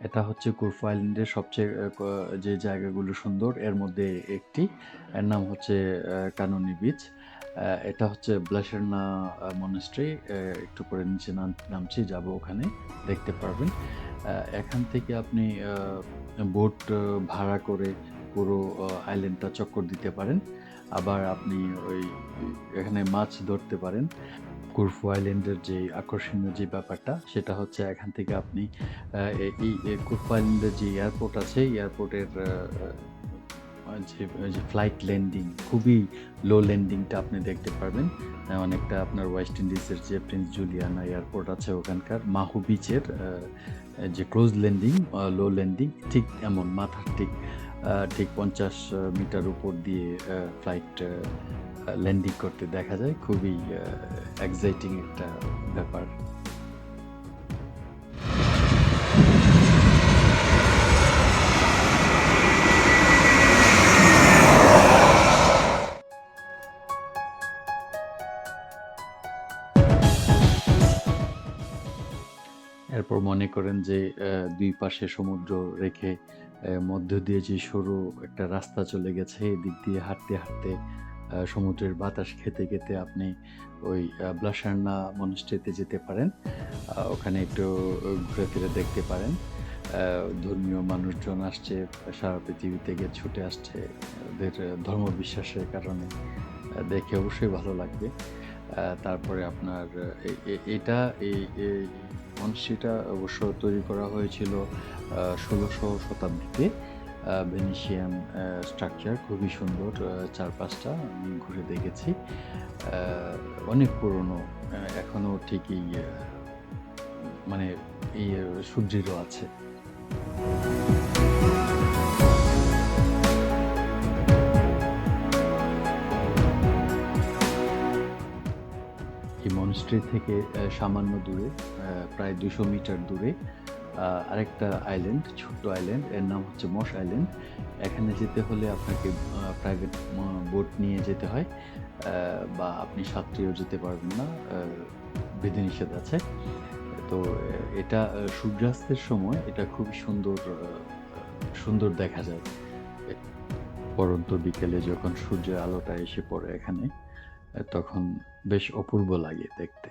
এটা হচ্ছে কুরফু আইল্যান্ডের সবচেয়ে যে জায়গাগুলো সুন্দর এর মধ্যে একটি। এর নাম হচ্ছে কাননি বিচ। এটা হচ্ছে ব্লাসেরনা মনাস্ট্রি। একটু করে নিচে নামছি, যাব ওখানে, দেখতে পারবেন। এখান থেকে আপনি বোট ভাড়া করে পুরো আইল্যান্ডটা চক্কর দিতে পারেন। আবার আপনি ওই এখানে মাছ ধরতে পারেন। কুরফু আইল্যান্ডের যে আকর্ষণীয় যে ব্যাপারটা সেটা হচ্ছে এখান থেকে আপনি এই কুরফু আইল্যান্ডের যে এয়ারপোর্ট আছে, এয়ারপোর্টের যে ফ্লাইট ল্যান্ডিং, খুবই লো ল্যান্ডিংটা আপনি দেখতে পারবেন। অনেকটা আপনার ওয়েস্ট ইন্ডিজের যে প্রিন্স জুলিয়ানা এয়ারপোর্ট আছে ওখানকার মাহু বিচের যে ক্লোজ ল্যান্ডিং, লো ল্যান্ডিং, ঠিক এমন মাথার ঠিক 50 মিটার উপর দিয়ে ফ্লাইট ল্যান্ডিং করতে দেখা যায়। খুবই এক্সাইটিং একটা ব্যাপার। এরপর মনে করেন যে দুই পাশে সমুদ্র রেখে মধ্য দিয়ে যে সরু একটা রাস্তা চলে গেছে, এদিক দিয়ে হাঁটতে হাঁটতে সমুদ্রের বাতাস খেতে খেতে আপনি ওই ব্লাসারনা মনাস্ট্রিতে যেতে পারেন। ওখানে একটু ঘুরে ফিরে দেখতে পারেন। ধর্মীয় মানুষজন আসছে, সারা পৃথিবী থেকে ছুটে আসছে ওদের ধর্মবিশ্বাসের কারণে। দেখে অবশ্যই ভালো লাগবে। তারপরে আপনার এটা এই মনাস্ট্রিটা অবশ্য তৈরি করা হয়েছিল 16শো শতাব্দীতে। ভেনিসিয়ান স্ট্রাকচার, খুবই সুন্দর। চারপাশটা আমি ঘুরে দেখেছি। অনেক পুরনো, এখনো ঠিকই মানে এই সুদৃঢ় আছে। এই মনাস্ট্রি থেকে সামান্য দূরে, প্রায় 200 মিটার দূরে আরেকটা আইল্যান্ড, ছোট্ট আইল্যান্ড, এর নাম হচ্ছে মশ আইল্যান্ড। এখানে যেতে হলে আপনাকে প্রাইভেট বোট নিয়ে যেতে হয়, বা আপনি সাঁতরেও যেতে পারবেন না, বিধিনিষেধ আছে। তো এটা সূর্যাস্তের সময় এটা খুবই সুন্দর দেখা যায়। পরন্ত বিকেলে যখন সূর্যের আলোটা এসে পড়ে এখানে, তখন বেশ অপূর্ব লাগে দেখতে।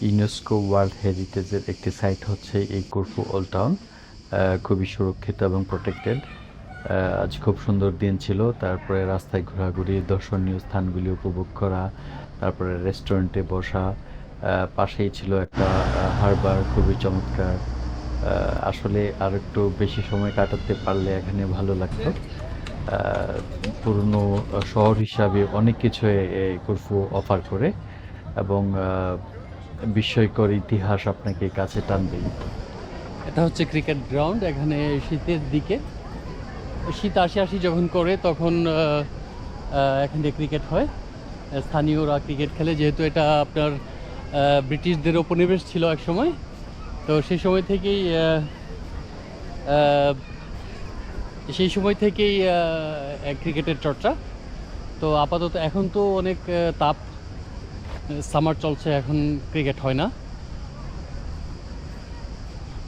ইউনেস্কো ওয়ার্ল্ড হেরিটেজের একটি সাইট হচ্ছে এই কুরফু ওল্ড টাউন। খুবই সুরক্ষিত এবং প্রোটেক্টেড। আজ খুব সুন্দর দিন ছিল। তারপরে রাস্তায় ঘোরাঘুরি, দর্শনীয় স্থানগুলি উপভোগ করা, তারপরে রেস্টুরেন্টে বসা, পাশেই ছিল একটা হারবার, খুবই চমৎকার। আসলে আর একটু বেশি সময় কাটাতে পারলে এখানে ভালো লাগতো। পুরনো শহর হিসাবে অনেক কিছু কুরফু অফার করে, এবং বিস্ময়কর ইতিহাস আপনাকে কাছে টানবেই। এটা হচ্ছে ক্রিকেট গ্রাউন্ড। এখানে শীতের দিকে, শীত আসি যখন করে তখন এখানে ক্রিকেট হয়। স্থানীয়রা ক্রিকেট খেলে, যেহেতু এটা আপনার ব্রিটিশদের উপনিবেশ ছিল এক সময়। তো সেই সময় থেকেই ক্রিকেটের চর্চা। তো আপাতত এখন তো অনেক তাপ, সামার চলছে, এখন ক্রিকেট হয় না।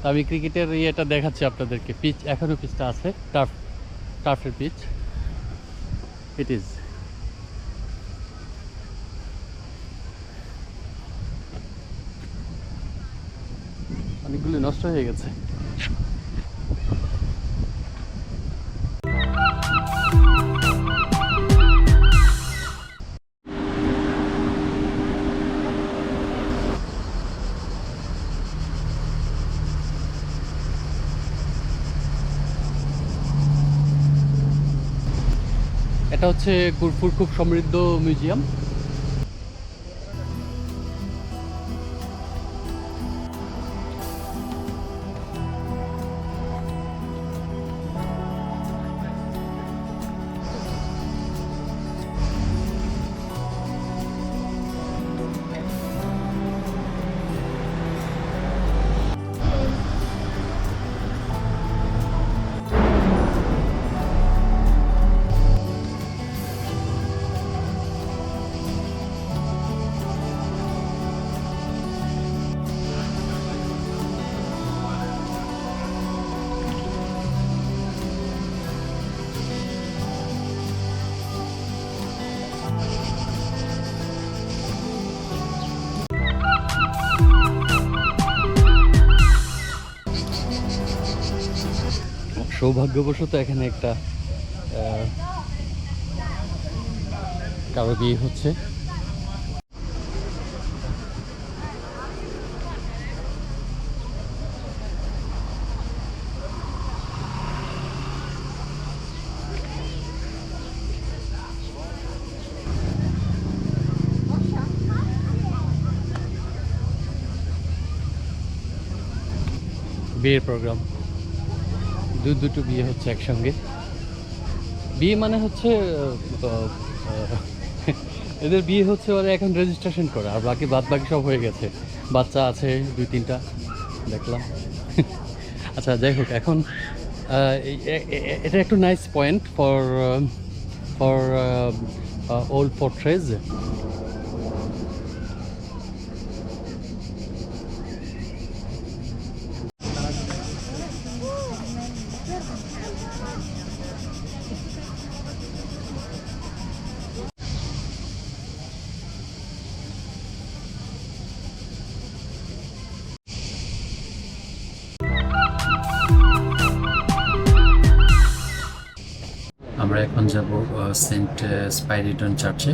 আমি ক্রিকেটের ইয়েটা দেখাচ্ছি আপনাদেরকে। পিচ এখনও পিচটা আছে, টার্ফের পিচ। ইট ইজ অনেকগুলি নষ্ট হয়ে গেছে। এটা হচ্ছে কুরফুর খুব সমৃদ্ধ মিউজিয়াম। সৌভাগ্যবশত এখানে একটা কারো বিয়ে হচ্ছে। বিয়ের প্রোগ্রাম, দুটো বিয়ে হচ্ছে একসঙ্গে। বিয়ে মানে হচ্ছে এদের বিয়ে হচ্ছে, ওরা এখন রেজিস্ট্রেশন করা, আর বাকি বাকি সব হয়ে গেছে। বাচ্চা আছে 2-3টা দেখলাম। আচ্ছা যাই হোক, এখন এটা একটু নাইস পয়েন্ট ফর ওল্ড পোর্ট্রেজ। আমরা এখন যাব সেন্ট স্পাইরিডন চার্চে।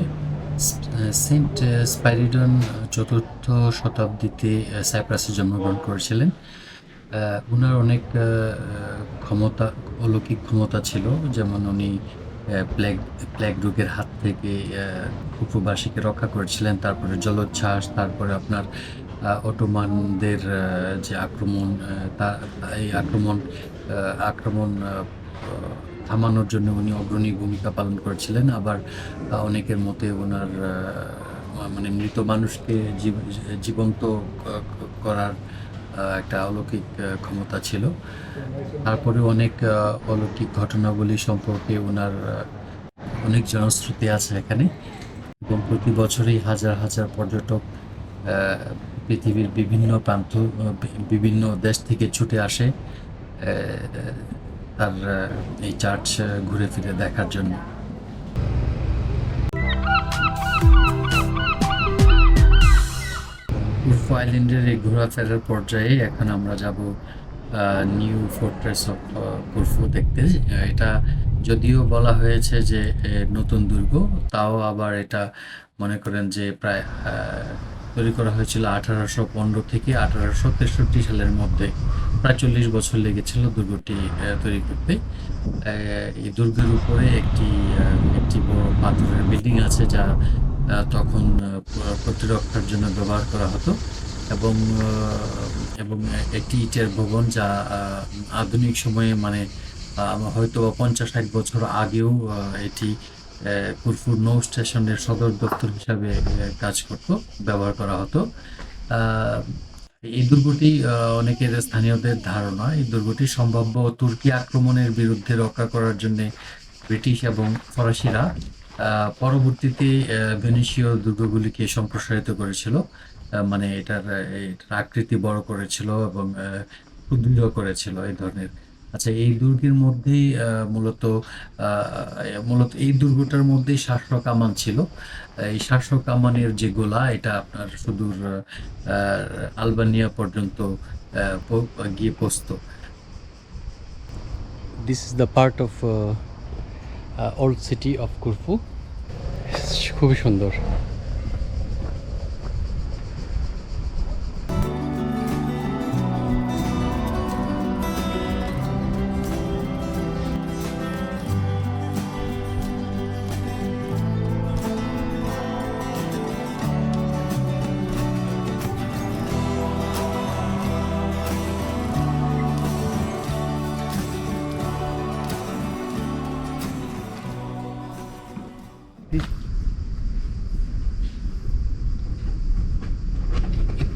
সেন্ট স্পাইরিডন 4th শতাব্দীতে সাইপ্রাসে জন্মগ্রহণ করেছিলেন। ওনার অনেক অলৌকিক ক্ষমতা ছিল, যেমন উনি প্লেগ রোগের হাত থেকে কুফুবাসীকে রক্ষা করেছিলেন। তারপরে জলোচ্ছ্বাস, তারপরে আপনার অটোমানদের যে আক্রমণ, এই আক্রমণ থামানোর জন্য উনি অগ্রণী ভূমিকা পালন করেছিলেন। আবার অনেকের মতে ওনার মানে মৃত মানুষকে জীবন্ত করার একটা অলৌকিক ক্ষমতা ছিল। তারপরে অনেক অলৌকিক ঘটনাবলী সম্পর্কে ওনার অনেক জনশ্রুতি আছে এখানে, এবং প্রতি বছরই হাজার হাজার পর্যটক পৃথিবীর বিভিন্ন দেশ থেকে ছুটে আসে তার এই চার্চ ঘুরে ফিরে দেখার জন্য। কুরফু আইল্যান্ডের এই ঘোরাফেরার পর্যায়ে এখন আমরা যাব নিউ ফোর্ট্রেস অফ কুরফু দেখতে। এটা যদিও বলা হয়েছে যে নতুন দুর্গ, তাও আবার এটা মনে করেন যে প্রায় তৈরি করা হয়েছিল 1815 থেকে 1863 সালের মধ্যে। প্রায় 40 বছর লেগেছিল দুর্গটি তৈরি করতে। এই দুর্গের উপরে একটি বড় পাথরের বিল্ডিং আছে, যা তখন প্রতিরক্ষার জন্য ব্যবহার করা হতো, এবং একটি ইটের ভবন, যা আধুনিক সময়ে মানে হয়তো 50-60 বছর আগেও এটি কুরফু নৌ স্টেশনের সদর দপ্তর হিসাবে ব্যবহার করা হতো। এই দুর্গটি অনেকের স্থানীয়দের ধারণা, এই দুর্গটি সম্ভাব্য তুর্কি আক্রমণের বিরুদ্ধে রক্ষা করার জন্য ব্রিটিশ এবং ফরাসিরা পরবর্তীতে ভেনিসীয় দুর্গগুলিকে সম্প্রসারিত করেছিল। মানে এটার আকৃতি বড় করেছিল এবং সুদৃঢ় করেছিল এই ধরনের। আচ্ছা, এই দুর্গের মধ্যেই মূলত এই দুর্গটার মধ্যেই শাসক কামান ছিল। এই শাসক কামানের যে গোলা, এটা আপনার সুদূর আলবানিয়া পর্যন্ত গিয়ে পৌঁছত। This is the part of old city of Corfu. খুবই সুন্দর।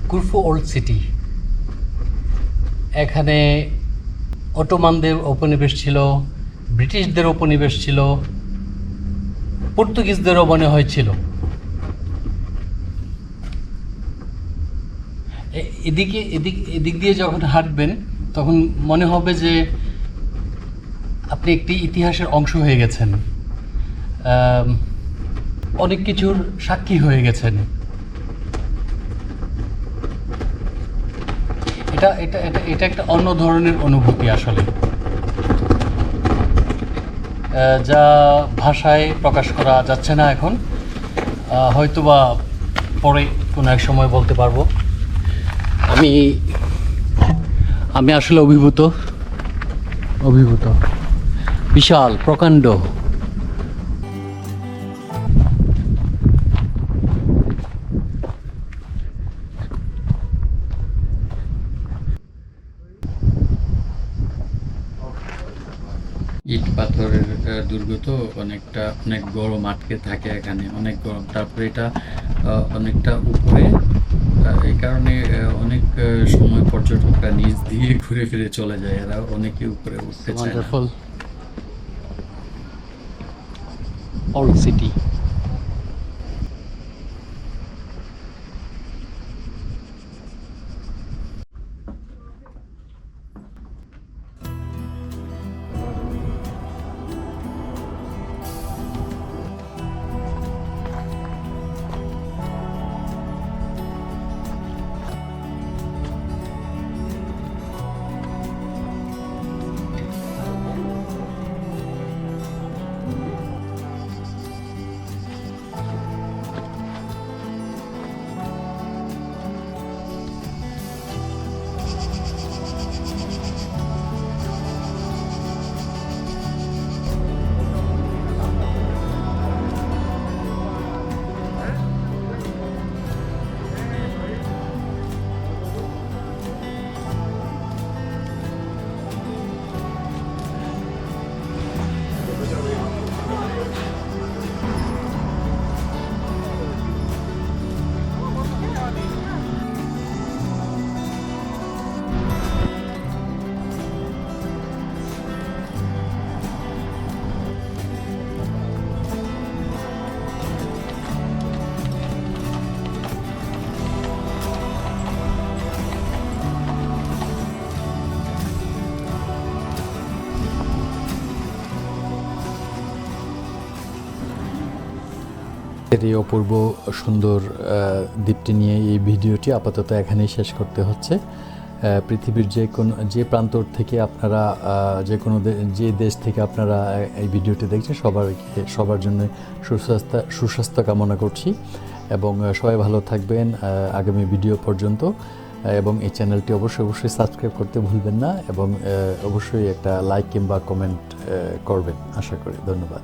কুরফু ওল্ড সিটি, এখানে অটোমানদের উপনিবেশ ছিল, ব্রিটিশদের উপনিবেশ ছিল, পর্তুগিজদেরও মনে হয়েছিল। এদিক দিয়ে যখন হাঁটবেন তখন মনে হবে যে আপনি একটি ইতিহাসের অংশ হয়ে গেছেন, অনেক কিছুর সাক্ষী হয়ে গেছেন। এটা একটা অন্য ধরনের অনুভূতি আসলে। যা ভাষায় প্রকাশ করা যাচ্ছে না এখন, হয়তোবা পরে কোনো এক সময় বলতে পারবো। আমি আমি আসলে অভিভূত, বিশাল প্রকাণ্ড। ইট পাথরের দুর্গ তো, অনেক গরম আটকে থাকে এখানে, অনেক গরম। তারপরে এটা অনেকটা উপরে, এই কারণে অনেক সময় পর্যটকরা নিচ দিয়ে ঘুরে ফিরে চলে যায়, এরা অনেকে উপরে উঠতে চায় না। Old city. এই অপূর্ব সুন্দর দ্বীপটি নিয়ে এই ভিডিওটি আপাতত এখানেই শেষ করতে হচ্ছে। পৃথিবীর যে প্রান্তর থেকে আপনারা, যে দেশ থেকে আপনারা এই ভিডিওটি দেখছেন, সবার জন্য সুস্বাস্থ্য কামনা করছি, এবং সবাই ভালো থাকবেন আগামী ভিডিও পর্যন্ত। এবং এই চ্যানেলটি অবশ্যই সাবস্ক্রাইব করতে ভুলবেন না, এবং অবশ্যই একটা লাইক কিংবা কমেন্ট করবেন আশা করি। ধন্যবাদ।